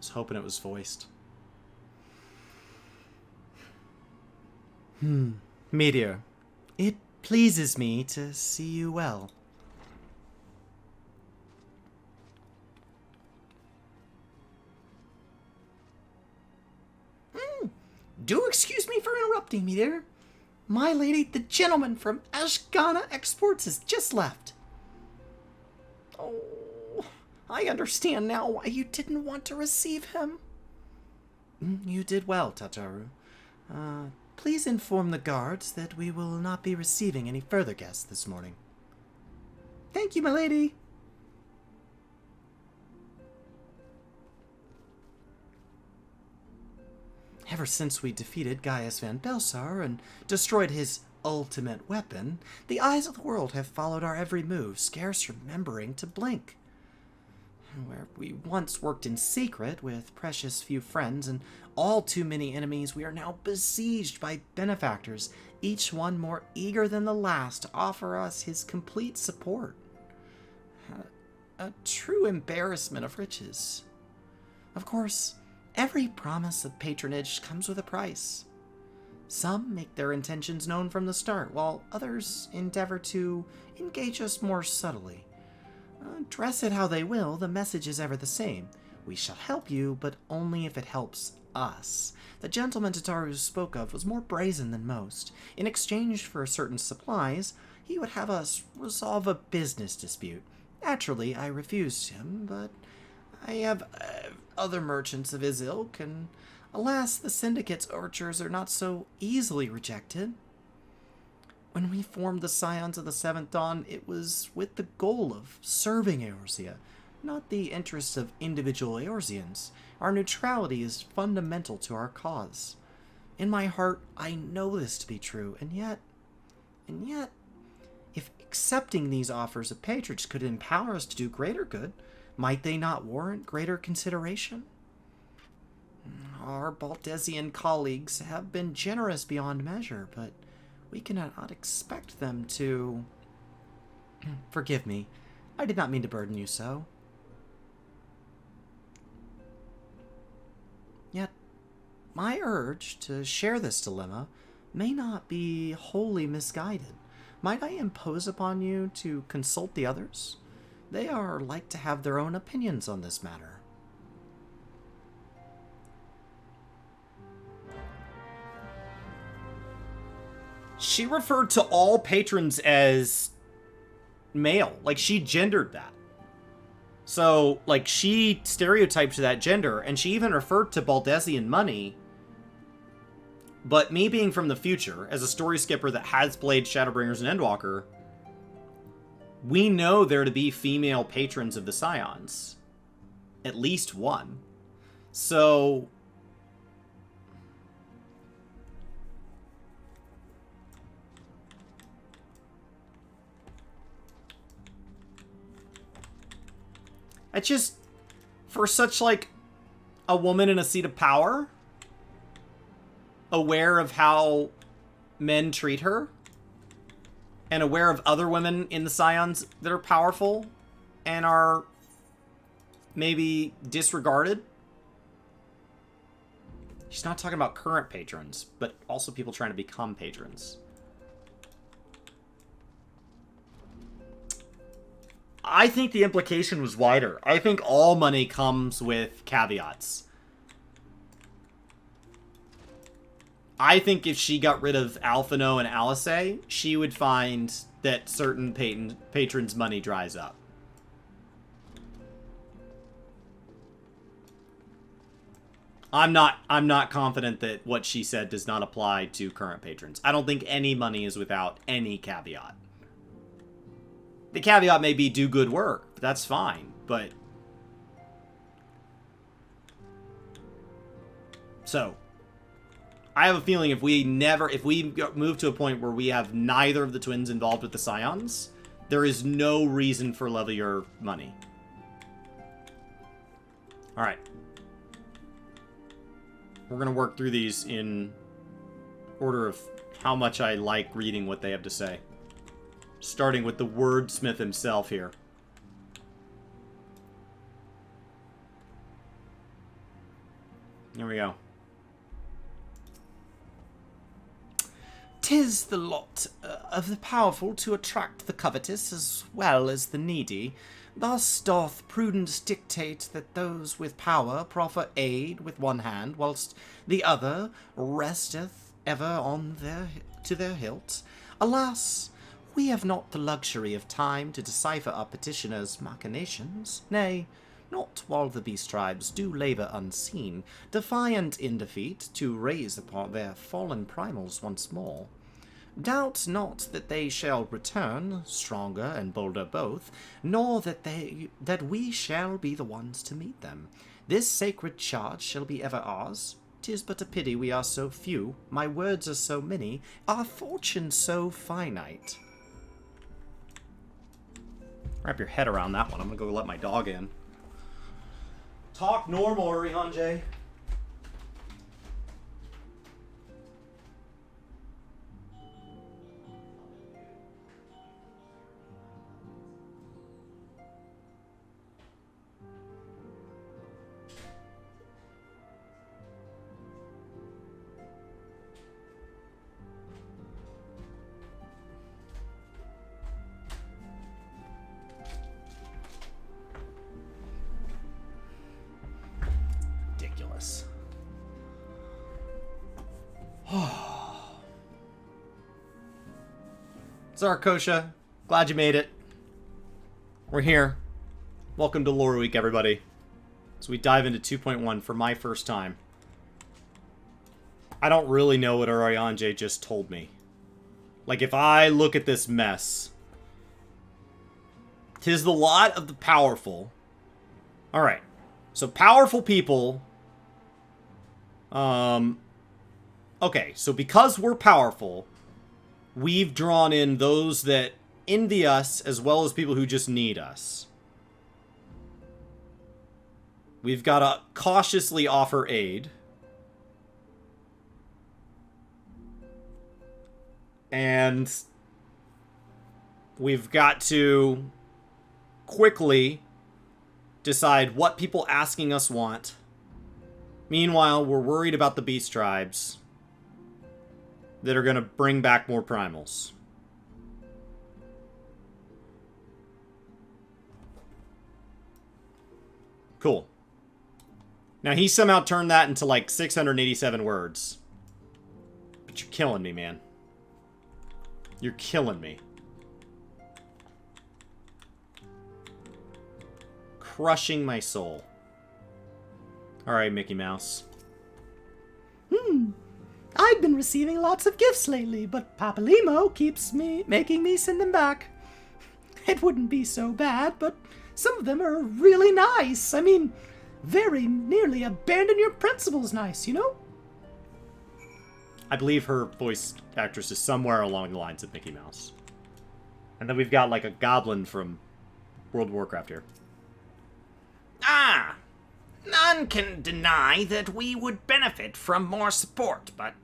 was hoping it was voiced. Meteor, it pleases me to see you well. Do excuse me for interrupting me there. My lady, the gentleman from Ashgana Exports has just left. Oh, I understand now why you didn't want to receive him. You did well, Tataru. Please inform the guards that we will not be receiving any further guests this morning. Thank you, my lady. Ever since we defeated Gaius Van Belsar and destroyed his ultimate weapon, the eyes of the world have followed our every move, scarce remembering to blink. Where we once worked in secret with precious few friends and all too many enemies, we are now besieged by benefactors, each one more eager than the last to offer us his complete support. A true embarrassment of riches. Of course, every promise of patronage comes with a price. Some make their intentions known from the start, while others endeavor to engage us more subtly. Dress it how they will, the message is ever the same. We shall help you, but only if it helps us. The gentleman Tataru spoke of was more brazen than most. In exchange for certain supplies, he would have us resolve a business dispute. Naturally, I refused him, but I have other merchants of his ilk, and alas, the Syndicate's overtures are not so easily rejected. When we formed the Scions of the Seventh Dawn, it was with the goal of serving Eorzea, not the interests of individual Eorzeans. Our neutrality is fundamental to our cause. In my heart, I know this to be true, and yet, if accepting these offers of patronage could empower us to do greater good, might they not warrant greater consideration? Our Baldesian colleagues have been generous beyond measure, but we cannot expect them to... Forgive me. I did not mean to burden you so. Yet, my urge to share this dilemma may not be wholly misguided. Might I impose upon you to consult the others? They are like to have their own opinions on this matter. She referred to all patrons as male. Like, she gendered that. So, like, she stereotyped that gender, and she even referred to Baldesian money. But me being from the future, as a story skipper that has played Shadowbringers and Endwalker, we know there to be female patrons of the Scions. At least one. So... I just, for such, like, a woman in a seat of power, aware of how men treat her, and aware of other women in the Scions that are powerful and are maybe disregarded. She's not talking about current patrons, but also people trying to become patrons. I think the implication was wider. I think all money comes with caveats. I think if she got rid of Alphino and Alice, she would find that certain patrons' money dries up. I'm not confident that what she said does not apply to current patrons. I don't think any money is without any caveat. The caveat may be do good work. That's fine, but... So, I have a feeling if we move to a point where we have neither of the twins involved with the Scions, there is no reason for Levier money. Alright. We're going to work through these in order of how much I like reading what they have to say. Starting with the wordsmith himself here. Here we go. 'Tis the lot of the powerful to attract the covetous as well as the needy. Thus doth prudence dictate that those with power proffer aid with one hand, whilst the other resteth ever on to their hilt. Alas, we have not the luxury of time to decipher our petitioners' machinations. Nay, not while the beast tribes do labour unseen, defiant in defeat, to raise upon their fallen primals once more. Doubt not that they shall return, stronger and bolder both, nor that we shall be the ones to meet them. This sacred charge shall be ever ours. 'Tis but a pity we are so few, my words are so many, our fortune so finite. Wrap your head around that one. I'm gonna go let my dog in. Talk normal, Rihanjay. Ridiculous. Zarkosha, glad you made it. We're here. Welcome to Lore Week, everybody. So we dive into 2.1 for my first time. I don't really know what Ariane just told me. Like, if I look at this mess, 'tis the lot of the powerful. Alright. So powerful people. Okay, so because we're powerful, we've drawn in those that envy us as well as people who just need us. We've got to cautiously offer aid. And we've got to quickly decide what people asking us want. Meanwhile, we're worried about the beast tribes that are going to bring back more primals. Cool. Now, he somehow turned that into like 687 words. But you're killing me, man. You're killing me. Crushing my soul. Alright, Mickey Mouse. I've been receiving lots of gifts lately, but Papalimo keeps making me send them back. It wouldn't be so bad, but some of them are really nice. I mean, very nearly abandon your principles nice, you know? I believe her voice actress is somewhere along the lines of Mickey Mouse. And then we've got like a goblin from World of Warcraft here. Ah! None can deny that we would benefit from more support, but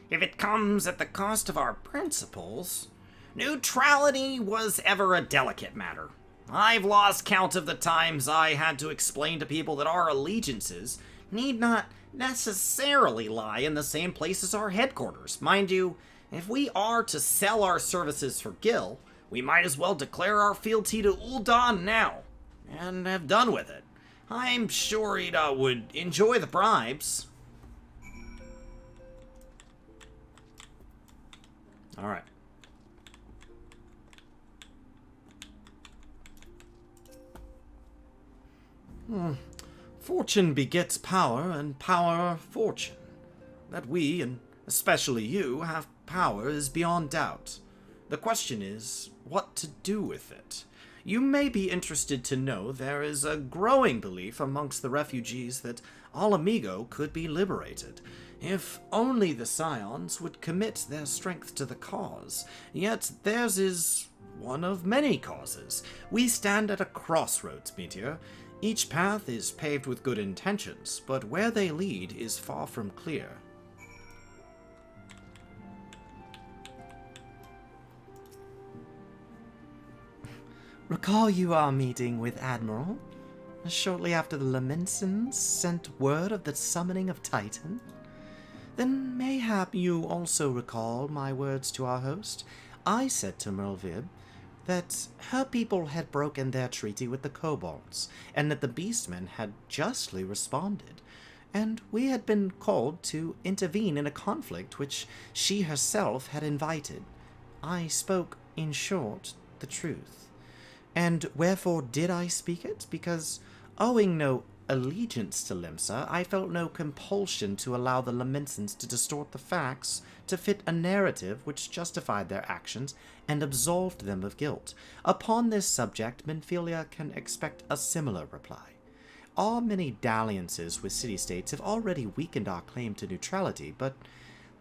if it comes at the cost of our principles, neutrality was ever a delicate matter. I've lost count of the times I had to explain to people that our allegiances need not necessarily lie in the same place as our headquarters. Mind you, if we are to sell our services for Gil, we might as well declare our fealty to Ul'dan now, and have done with it. I'm sure Ida would enjoy the bribes. Alright. Fortune begets power, and power fortune. That we, and especially you, have power is beyond doubt. The question is, what to do with it? You may be interested to know there is a growing belief amongst the refugees that Al Amigo could be liberated, if only the Scions would commit their strength to the cause. Yet theirs is one of many causes. We stand at a crossroads, Meteor. Each path is paved with good intentions, but where they lead is far from clear. Recall you our meeting with Admiral? shortly after the Lamensons sent word of the summoning of Titan? Then mayhap you also recall my words to our host. I said to Merlvib that her people had broken their treaty with the kobolds, and that the beastmen had justly responded, and we had been called to intervene in a conflict which she herself had invited. I spoke, in short, the truth. And wherefore did I speak it? Because, owing no allegiance to Limsa, I felt no compulsion to allow the Lamensons to distort the facts to fit a narrative which justified their actions and absolved them of guilt. Upon this subject, Menphilia can expect a similar reply. Our many dalliances with city-states have already weakened our claim to neutrality, but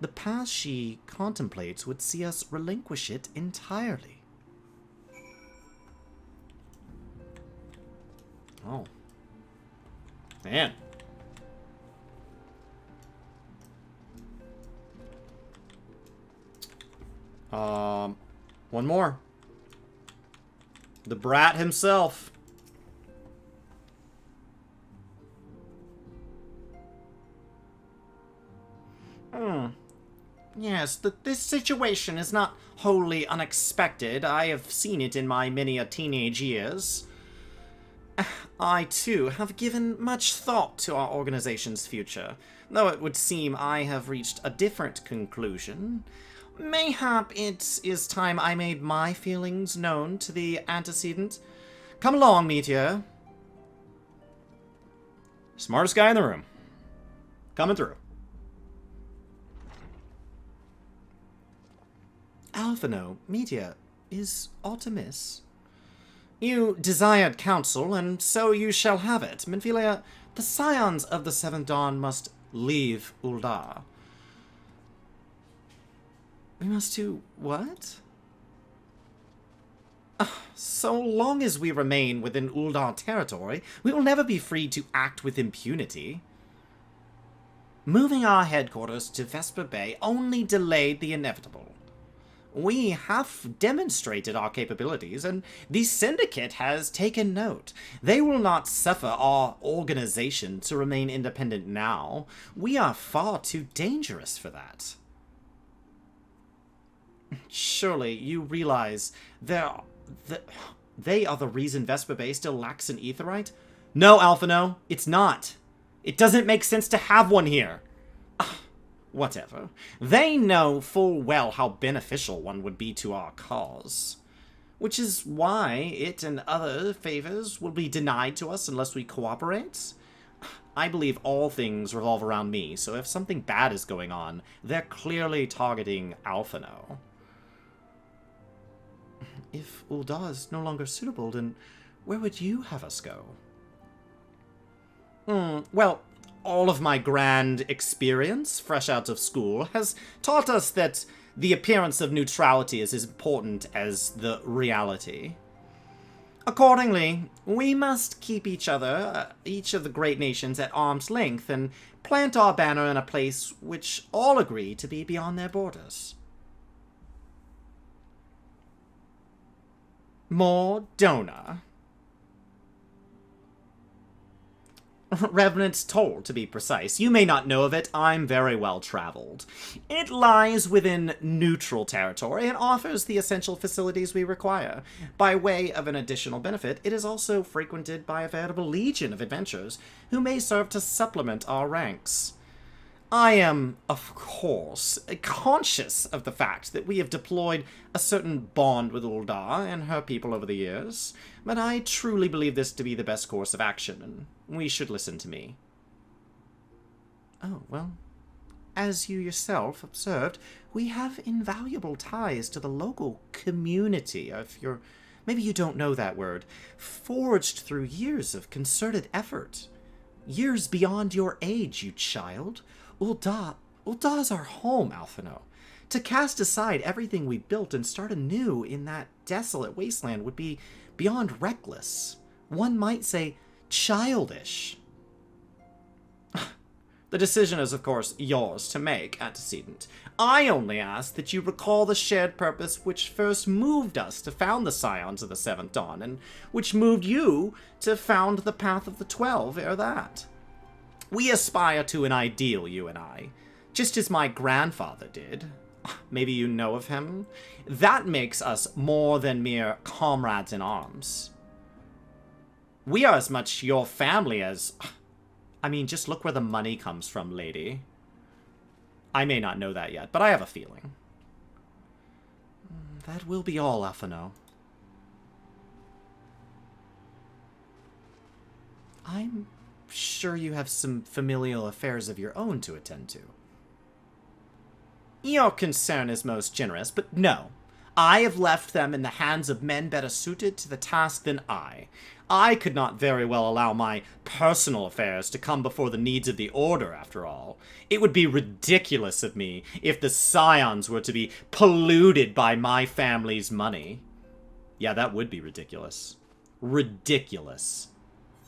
the path she contemplates would see us relinquish it entirely. Oh. Man. One more. The brat himself. Yes, this situation is not wholly unexpected. I have seen it in my many a teenage years. I, too, have given much thought to our organization's future, though it would seem I have reached a different conclusion. Mayhap it is time I made my feelings known to the antecedent. Come along, Meteor. Smartest guy in the room. Coming through. Alphino, Meteor, is aught amiss? You desired counsel, and so you shall have it. Menphilia, the scions of the Seventh Dawn must leave Uldar. We must do what? So long as we remain within Uldar territory, we will never be free to act with impunity. Moving our headquarters to Vesper Bay only delayed the inevitable. We have demonstrated our capabilities, and the Syndicate has taken note. They will not suffer our organization to remain independent now. We are far too dangerous for that. Surely you realize they are the reason Vesper Bay still lacks an aetherite? No, Alphino, it's not. It doesn't make sense to have one here. Whatever. They know full well how beneficial one would be to our cause. Which is why it and other favors will be denied to us unless we cooperate. I believe all things revolve around me, so if something bad is going on, they're clearly targeting Alphino. If Uldar is no longer suitable, then where would you have us go? Well, all of my grand experience, fresh out of school, has taught us that the appearance of neutrality is as important as the reality. Accordingly, we must keep each of the great nations at arm's length and plant our banner in a place which all agree to be beyond their borders. Mordona. Revenant's Toll, to be precise. You may not know of it, I'm very well traveled. It lies within neutral territory and offers the essential facilities we require. By way of an additional benefit, it is also frequented by a veritable legion of adventurers who may serve to supplement our ranks. I am, of course, conscious of the fact that we have deployed a certain bond with Uldar and her people over the years, but I truly believe this to be the best course of action, and we should listen to me. Oh, well, as you yourself observed, we have invaluable ties to the local community of your... Maybe you don't know that word. Forged through years of concerted effort. Years beyond your age, you child. Uldar's our home, Alphino. To cast aside everything we built and start anew in that desolate wasteland would be beyond reckless. One might say childish. The decision is, of course, yours to make, antecedent. I only ask that you recall the shared purpose which first moved us to found the Scions of the Seventh Dawn, and which moved you to found the Path of the 12 ere that. We aspire to an ideal, you and I, just as my grandfather did. Maybe you know of him? That makes us more than mere comrades in arms. We are as much your family as... I mean, just look where the money comes from, lady. I may not know that yet, but I have a feeling. That will be all, Alphino. I'm sure you have some familial affairs of your own to attend to. Your concern is most generous, but no. I have left them in the hands of men better suited to the task than I. I could not very well allow my personal affairs to come before the needs of the Order, after all. It would be ridiculous of me if the Scions were to be polluted by my family's money. Yeah, that would be ridiculous. Ridiculous.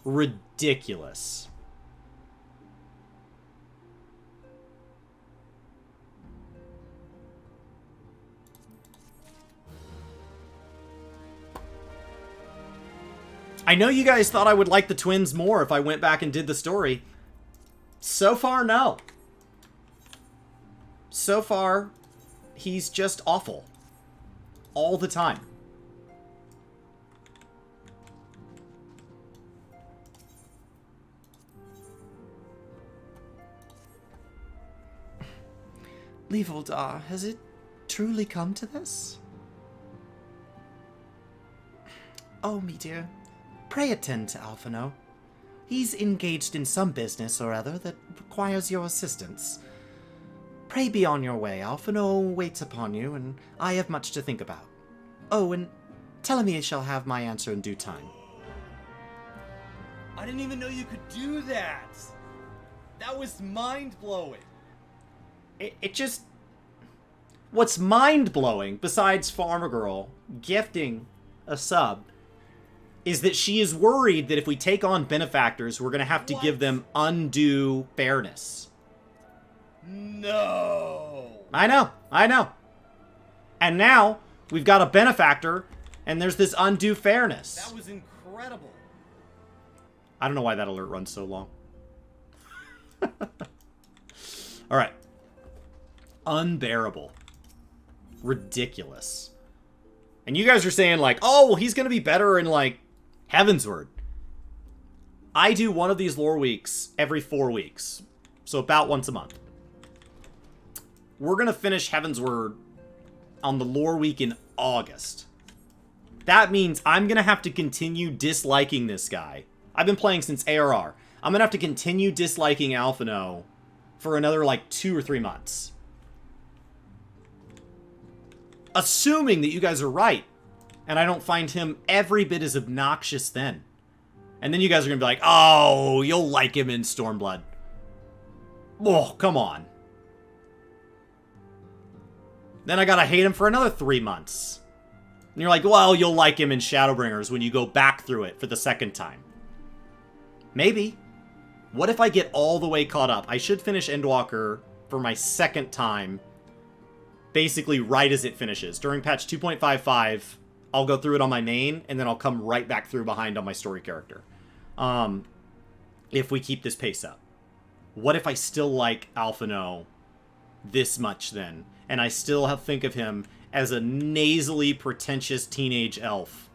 Ridiculous. I know you guys thought I would like the twins more if I went back and did the story. So far, no. So far, he's just awful. All the time. Levoldar, has it truly come to this? Oh, me dear. Pray attend to Alphino. He's engaged in some business or other that requires your assistance. Pray be on your way. Alphino waits upon you, and I have much to think about. Oh, and tell him he shall have my answer in due time. I didn't even know you could do that. That was mind-blowing. It just... What's mind-blowing, besides Farmer Girl gifting a sub, is that she is worried that if we take on benefactors, we're going to have to give them undue fairness. No. I know. And now, we've got a benefactor, and there's this undue fairness. That was incredible. I don't know why that alert runs so long. Alright. Unbearable. Ridiculous. And you guys are saying, like, oh, well, he's going to be better in, like, Heavensward. I do one of these lore weeks every 4 weeks. So about once a month. We're going to finish Heavensward on the lore week in August. That means I'm going to have to continue disliking this guy. I've been playing since ARR. I'm going to have to continue disliking Alphino for another, like, 2 or 3 months. Assuming that you guys are right. And I don't find him every bit as obnoxious then. And then you guys are going to be like, oh, you'll like him in Stormblood. Oh, come on. Then I gotta hate him for another 3 months. And you're like, well, you'll like him in Shadowbringers when you go back through it for the second time. Maybe. What if I get all the way caught up? I should finish Endwalker for my second time. Basically right as it finishes. During patch 2.55, I'll go through it on my main, and then I'll come right back through behind on my story character. If we keep this pace up. What if I still like Alphino this much then? And I still think of him as a nasally, pretentious teenage elf.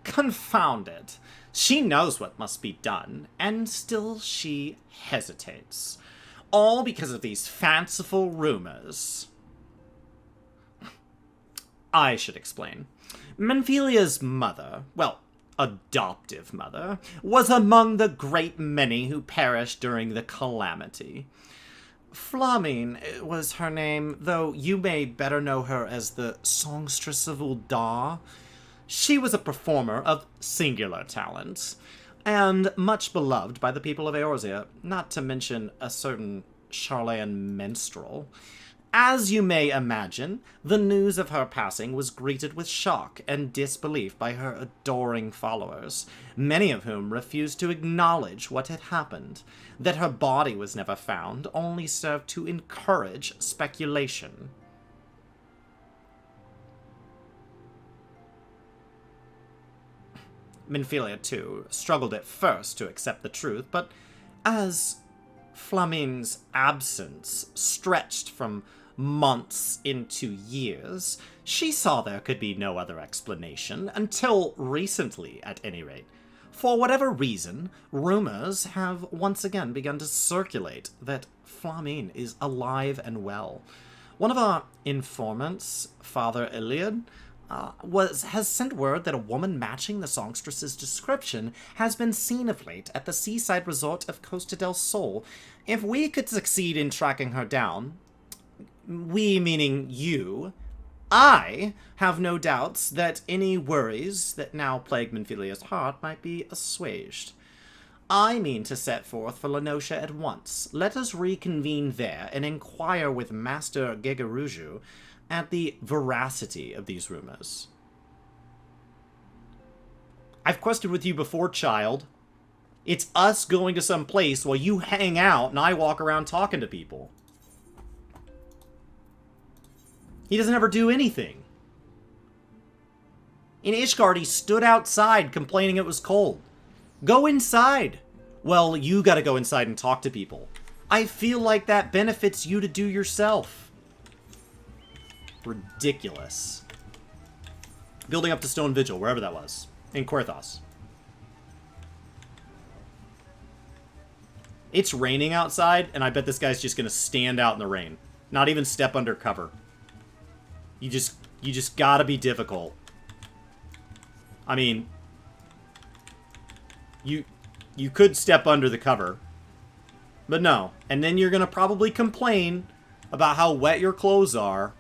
Confound it. She knows what must be done, and still she hesitates. All because of these fanciful rumors. I should explain. Menphelia's mother, well, adoptive mother, was among the great many who perished during the calamity. Flamine was her name, though you may better know her as the Songstress of Uldar. She was a performer of singular talents, and much beloved by the people of Eorzea, not to mention a certain Charlayan minstrel. As you may imagine, the news of her passing was greeted with shock and disbelief by her adoring followers, many of whom refused to acknowledge what had happened. That her body was never found only served to encourage speculation. Minfilia, too, struggled at first to accept the truth, but as Flamine's absence stretched from months into years, she saw there could be no other explanation, until recently, at any rate. For whatever reason, rumors have once again begun to circulate that Flamine is alive and well. One of our informants, Father Iliad, has sent word that a woman matching the songstress's description has been seen of late at the seaside resort of Costa del Sol. If we could succeed in tracking her down, we meaning you, I have no doubts that any worries that now plague Minfilia's heart might be assuaged. I mean to set forth for Lenosha at once. Let us reconvene there and inquire with Master Gegaruju at the veracity of these rumors. I've quested with you before, child. It's us going to some place while you hang out and I walk around talking to people. He doesn't ever do anything. In Ishgard, he stood outside complaining it was cold. Go inside. Well, you gotta go inside and talk to people. I feel like that benefits you to do yourself. Ridiculous. Building up to Stone Vigil, wherever that was. In Querthos. It's raining outside, and I bet this guy's just gonna stand out in the rain. Not even step under cover. You just gotta be difficult. I mean, you could step under the cover, but no. And then you're gonna probably complain about how wet your clothes are